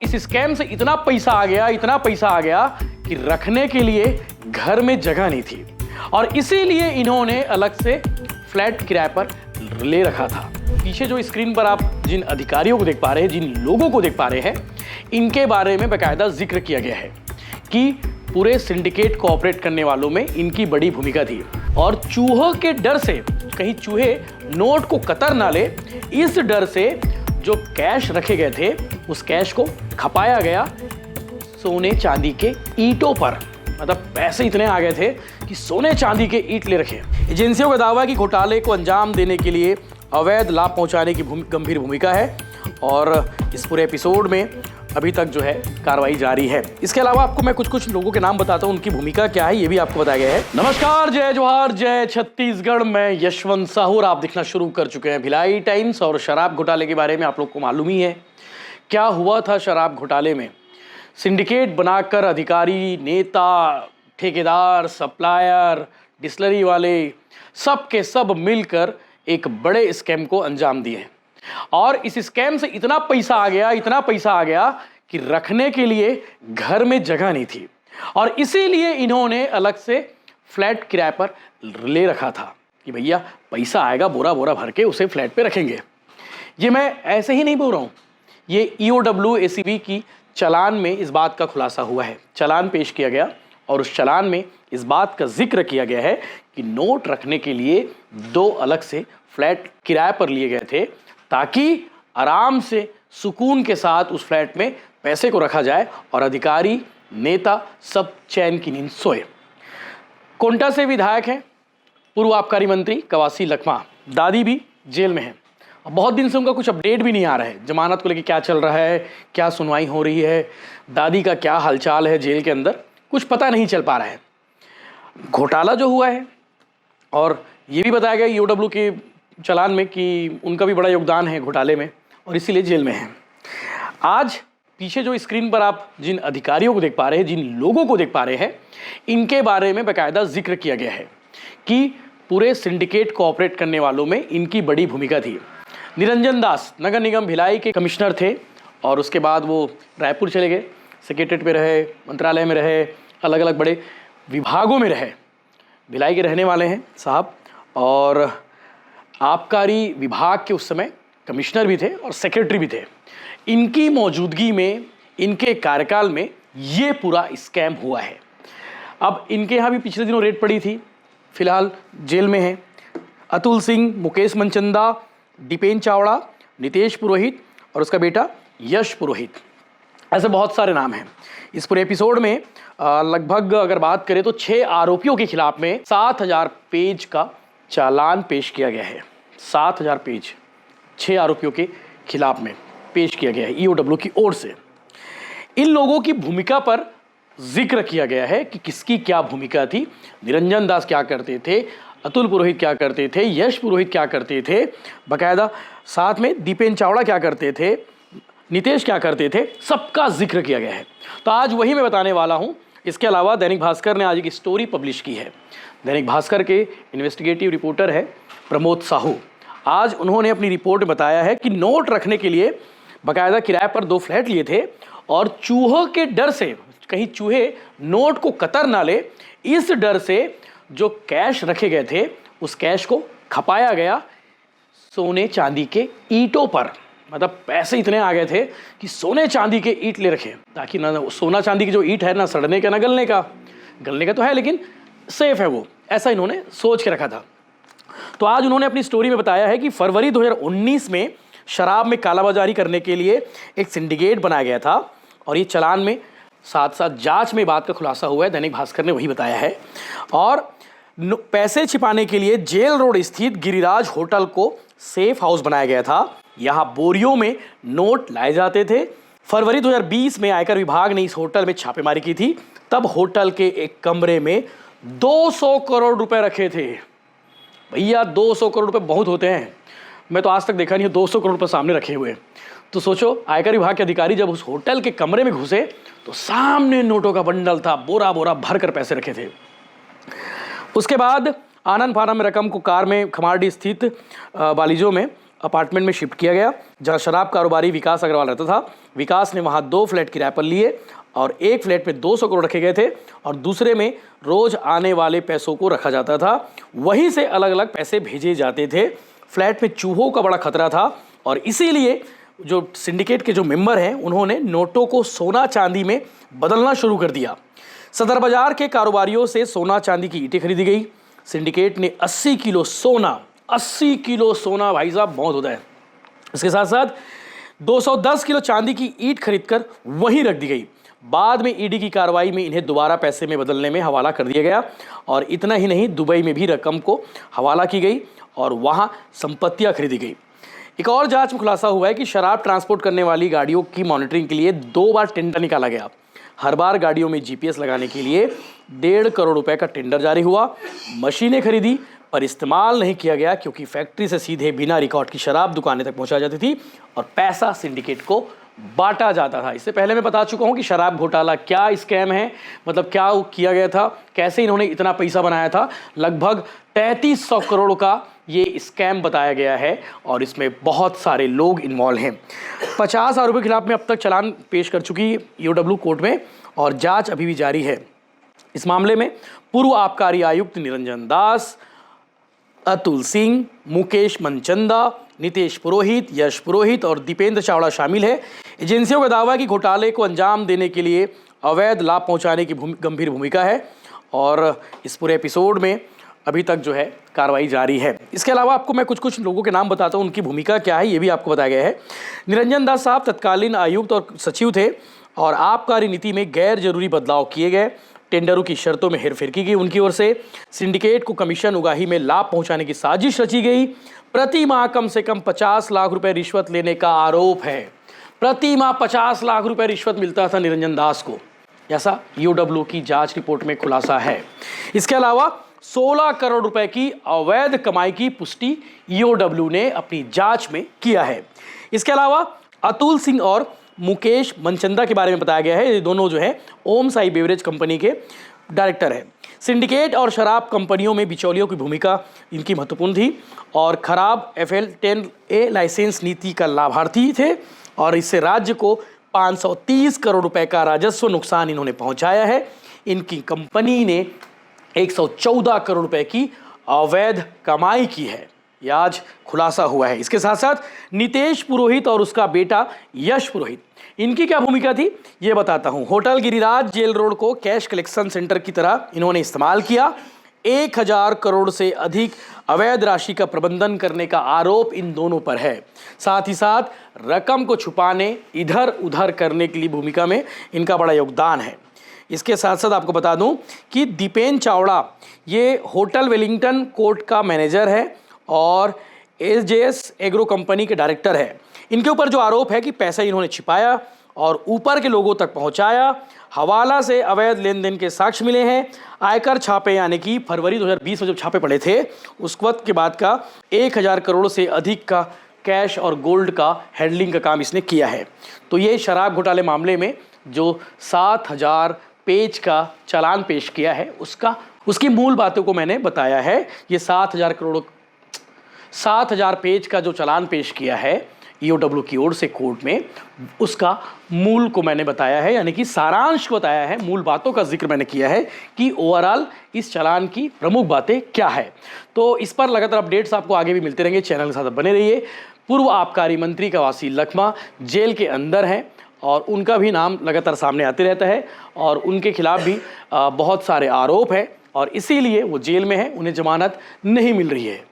इस स्कैम से इतना पैसा आ गया कि रखने के लिए घर में जगह नहीं थी और इसीलिए इन्होंने अलग से फ्लैट किराए पर ले रखा था। पीछे जो स्क्रीन पर आप जिन अधिकारियों को देख पा रहे हैं, जिन लोगों को देख पा रहे हैं, इनके बारे में बाकायदा जिक्र किया गया है कि पूरे सिंडिकेट को ऑपरेट करने वालों में इनकी बड़ी भूमिका थी और चूहों के डर से, कहीं चूहे नोट को कतर ना ले, इस डर से जो कैश रखे गए थे उस कैश को खपाया गया सोने चांदी के ईंटों पर। मतलब पैसे इतने आ गए थे कि सोने चांदी के ईंट ले रखे। एजेंसियों का दावा है कि घोटाले को अंजाम देने के लिए अवैध लाभ पहुंचाने की गंभीर भूमिका है और इस पूरे एपिसोड में अभी तक जो है कार्रवाई जारी है। इसके अलावा आपको मैं कुछ लोगों के नाम बताता हूं, उनकी भूमिका क्या है ये भी आपको बताया गया है। नमस्कार, जय जोहार, जय छत्तीसगढ़। मैं यशवंत साहू, आप देखना शुरू कर चुके हैं भिलाई टाइम्स। और शराब घोटाले के बारे में आप लोग को मालूम ही है क्या हुआ था। शराब घोटाले में सिंडिकेट बनाकर अधिकारी, नेता, ठेकेदार, सप्लायर, डिस्लरी वाले सब के सब मिलकर एक बड़े स्कैम को अंजाम दिए और इस स्कैम से इतना पैसा आ गया कि रखने के लिए घर में जगह नहीं थी और इसीलिए इन्होंने अलग से फ्लैट किराए पर ले रखा था कि भैया पैसा आएगा बोरा बोरा भर के उसे फ्लैट पे रखेंगे। ये मैं ऐसे ही नहीं बोल रहा हूँ, ये EOW ACB की चालान में इस बात का खुलासा हुआ है। चालान पेश किया गया और उस चालान में इस बात का जिक्र किया गया है कि नोट रखने के लिए 2 अलग से फ्लैट किराए पर लिए गए थे ताकि आराम से सुकून के साथ उस फ्लैट में पैसे को रखा जाए और अधिकारी, नेता सब चैन की नींद सोए। कोंटा से विधायक हैं पूर्व आबकारी मंत्री कवासी लखमा, दादी भी जेल में है। बहुत दिन से उनका कुछ अपडेट भी नहीं आ रहा है, जमानत को लेकर क्या चल रहा है, क्या सुनवाई हो रही है, दादी का क्या हालचाल है जेल के अंदर, कुछ पता नहीं चल पा रहा है। घोटाला जो हुआ है और ये भी बताया गया EOW के चालान में कि उनका भी बड़ा योगदान है घोटाले में और इसीलिए जेल में है। आज पीछे जो स्क्रीन पर आप जिन अधिकारियों को देख पा रहे हैं, जिन लोगों को देख पा रहे हैं, इनके बारे में बाकायदा जिक्र किया गया है कि पूरे सिंडिकेट को ऑपरेट करने वालों में इनकी बड़ी भूमिका थी। निरंजन दास नगर निगम भिलाई के कमिश्नर थे और उसके बाद वो रायपुर चले गए, सेक्रेटरीट में रहे, मंत्रालय में रहे, अलग अलग बड़े विभागों में रहे। भिलाई के रहने वाले हैं साहब और आबकारी विभाग के उस समय कमिश्नर भी थे और सेक्रेटरी भी थे। इनकी मौजूदगी में, इनके कार्यकाल में ये पूरा स्कैम हुआ है। अब इनके यहाँ भी पिछले दिनों रेड पड़ी थी, फिलहाल जेल में हैं अतुल सिंह, मुकेश मनचंदा, दीपेन चावड़ा, नितेश पुरोहित और उसका बेटा यश पुरोहित। ऐसे बहुत सारे नाम हैं। इस पूरे एपिसोड में लगभग अगर बात करें तो 6 आरोपियों के खिलाफ में 7000 पेज का चालान पेश किया गया है। 7000 पेज 6 आरोपियों के खिलाफ में पेश किया गया है EOW की ओर से। इन लोगों की भूमिका पर जिक्र किया गया है कि किसकी क्या भूमिका थी। निरंजन दास क्या करते थे, अतुल पुरोहित क्या करते थे, यश पुरोहित क्या करते थे, बाकायदा साथ में दीपेन चावड़ा क्या करते थे, नितेश क्या करते थे, सबका जिक्र किया गया है। तो आज वही मैं बताने वाला हूँ। इसके अलावा दैनिक भास्कर ने आज एक स्टोरी पब्लिश की है। दैनिक भास्कर के इन्वेस्टिगेटिव रिपोर्टर है प्रमोद साहू। आज उन्होंने अपनी रिपोर्ट में बताया है कि नोट रखने के लिए बाकायदा किराए पर 2 फ्लैट लिए थे और चूहों के डर से, कहीं चूहे नोट को कतर ना ले, इस डर से जो कैश रखे गए थे उस कैश को खपाया गया सोने चांदी के ईंटों पर। मतलब पैसे इतने आ गए थे कि सोने चांदी के ईंट ले रखे ताकि ना सोना चांदी की जो ईंट है ना सड़ने का ना गलने का। गलने का तो है लेकिन सेफ है वो, ऐसा इन्होंने सोच के रखा था। तो आज उन्होंने अपनी स्टोरी में बताया है कि फरवरी 2019 में शराब में कालाबाजारी करने के लिए एक सिंडिकेट बनाया गया था और ये चालान में साथ साथ जांच में बात का खुलासा हुआ है। दैनिक भास्कर ने वही बताया है। और पैसे छिपाने के लिए जेल रोड स्थित गिरिराज होटल को सेफ हाउस बनाया गया था। यहाँ बोरियों में नोट लाए जाते थे। फरवरी 2020 में आयकर विभाग ने इस होटल में छापेमारी की थी। तब होटल के एक कमरे में 200 करोड़ रुपए रखे थे। भैया 200 करोड़ रुपए बहुत होते हैं, मैं तो आज तक देखा नहीं है 200 करोड़ रुपए सामने रखे हुए। तो सोचो आयकर विभाग के अधिकारी जब उस होटल के कमरे में घुसे तो सामने नोटों का बंडल था, बोरा बोरा भर कर पैसे रखे थे। उसके बाद आनन फानन में रकम को कार में खमारडी स्थित बालिजों में अपार्टमेंट में शिफ्ट किया गया जहां शराब कारोबारी विकास अग्रवाल रहता था। विकास ने वहां 2 फ्लैट किराए पर लिए और एक फ्लैट में 200 करोड़ रखे गए थे और दूसरे में रोज आने वाले पैसों को रखा जाता था। वहीं से अलग अलग पैसे भेजे जाते थे। फ्लैट में चूहों का बड़ा खतरा था और इसीलिए जो सिंडिकेट के जो मेंबर हैं उन्होंने नोटों को सोना चांदी में बदलना शुरू कर दिया। सदर बाजार के कारोबारियों से सोना चांदी की ईंटें खरीदी गई। सिंडिकेट ने 80 किलो सोना भाई साहब बहुत होता है। इसके साथ साथ 210 किलो चांदी की ईंट खरीदकर वहीं रख दी गई। बाद में ईडी की कार्रवाई में इन्हें दोबारा पैसे में बदलने में हवाला कर दिया गया और इतना ही नहीं, दुबई में भी रकम को हवाला की गई और वहां संपत्तियां खरीदी गई। एक और जांच में खुलासा हुआ है कि शराब ट्रांसपोर्ट करने वाली गाड़ियों की मॉनिटरिंग के लिए 2 बार टेंडर निकाला गया। हर बार गाड़ियों में जीपीएस लगाने के लिए 1.5 करोड़ रुपए का टेंडर जारी हुआ। मशीनें खरीदी पर इस्तेमाल नहीं किया गया क्योंकि फैक्ट्री से सीधे बिना रिकॉर्ड की शराब दुकानें तक पहुंचा जाती थी और पैसा सिंडिकेट को बांटा जाता था। इससे पहले मैं बता चुका हूं कि शराब घोटाला क्या स्कैम है, मतलब क्या किया गया था, कैसे इन्होंने इतना पैसा बनाया था। लगभग 3300 करोड़ का ये स्कैम बताया गया है और इसमें बहुत सारे लोग इन्वॉल्व हैं। 50 आरोपियों के खिलाफ में अब तक चालान पेश कर चुकी ईओडब्ल्यू कोर्ट में और जांच अभी भी जारी है। इस मामले में पूर्व आबकारी आयुक्त निरंजन दास, अतुल सिंह, मुकेश मनचंदा, नितेश पुरोहित, यश पुरोहित और दीपेंद्र चावड़ा शामिल है। एजेंसियों का दावा है कि घोटाले को अंजाम देने के लिए अवैध लाभ पहुंचाने की गंभीर भूमिका है और इस पूरे एपिसोड में अभी तक जो है कार्रवाई जारी है। इसके अलावा आपको मैं कुछ लोगों के नाम बताता हूं, उनकी भूमिका क्या है ये भी आपको बताया गया है। निरंजन दास साहब तत्कालीन आयुक्त और सचिव थे और आबकारी नीति में गैर जरूरी बदलाव किए गए। टेंडरों की शर्तों में हेरफेर की गई उनकी ओर से। सिंडिकेट को कमीशन उगाही में लाभ पहुंचाने की साजिश रची गई। प्रति माह कम से कम 50 लाख रुपए रिश्वत लेने का आरोप है। प्रति माह 50 लाख रुपए रिश्वत मिलता था निरंजन दास को, ऐसा ईओडब्ल्यू की जांच रिपोर्ट में खुलासा है। इसके अलावा 16 करोड़ रुपए की अवैध कमाई की पुष्टि ईओडब्ल्यू ने अपनी जांच में किया है। इसके अलावा अतुल सिंह और मुकेश मनचंदा के बारे में बताया गया है। ये दोनों जो है ओम साई बेवरेज कंपनी के डायरेक्टर हैं। सिंडिकेट और शराब कंपनियों में बिचौलियों की भूमिका इनकी महत्वपूर्ण थी और खराब FL10A लाइसेंस नीति का लाभार्थी थे और इससे राज्य को 530 करोड़ रुपए का राजस्व नुकसान इन्होंने पहुंचाया है। इनकी कंपनी ने 114 करोड़ रुपए की अवैध कमाई की है, यह आज खुलासा हुआ है। इसके साथ साथ नितेश पुरोहित और उसका बेटा यश पुरोहित, इनकी क्या भूमिका थी ये बताता हूं। होटल गिरिराज जेल रोड को कैश कलेक्शन सेंटर की तरह इन्होंने इस्तेमाल किया। 1000 करोड़ से अधिक अवैध राशि का प्रबंधन करने का आरोप इन दोनों पर है। साथ ही साथ रकम को छुपाने, इधर उधर करने के लिए भूमिका में इनका बड़ा योगदान है। इसके साथ साथ आपको बता दूं कि दीपेंद्र चावड़ा ये होटल वेलिंगटन कोर्ट का मैनेजर है और SJS एग्रो कंपनी के डायरेक्टर है। इनके ऊपर जो आरोप है कि पैसा इन्होंने छिपाया और ऊपर के लोगों तक पहुंचाया। हवाला से अवैध लेन देन के साक्ष्य मिले हैं। आयकर छापे यानी कि फरवरी 2020 में जब छापे पड़े थे उस वक्त के बाद का 1000 करोड़ से अधिक का कैश और गोल्ड का हैंडलिंग का काम इसने किया है। तो ये शराब घोटाले मामले में जो 7000 पेज का चालान पेश किया है उसकी मूल बातों को मैंने बताया है। ये 7000 पेज का जो चालान पेश किया है ईओडब्ल्यू की ओर से कोर्ट में, उसका मूल को मैंने बताया है, यानी कि सारांश को बताया है। मूल बातों का जिक्र मैंने किया है कि ओवरऑल इस चालान की प्रमुख बातें क्या है। तो इस पर लगातार अपडेट्स आपको आगे भी मिलते रहेंगे, चैनल के साथ बने रहिए। पूर्व आबकारी मंत्री कवासी लखमा जेल के अंदर हैं और उनका भी नाम लगातार सामने आते रहता है और उनके खिलाफ भी बहुत सारे आरोप हैं और इसीलिए वो जेल में है, उन्हें जमानत नहीं मिल रही है।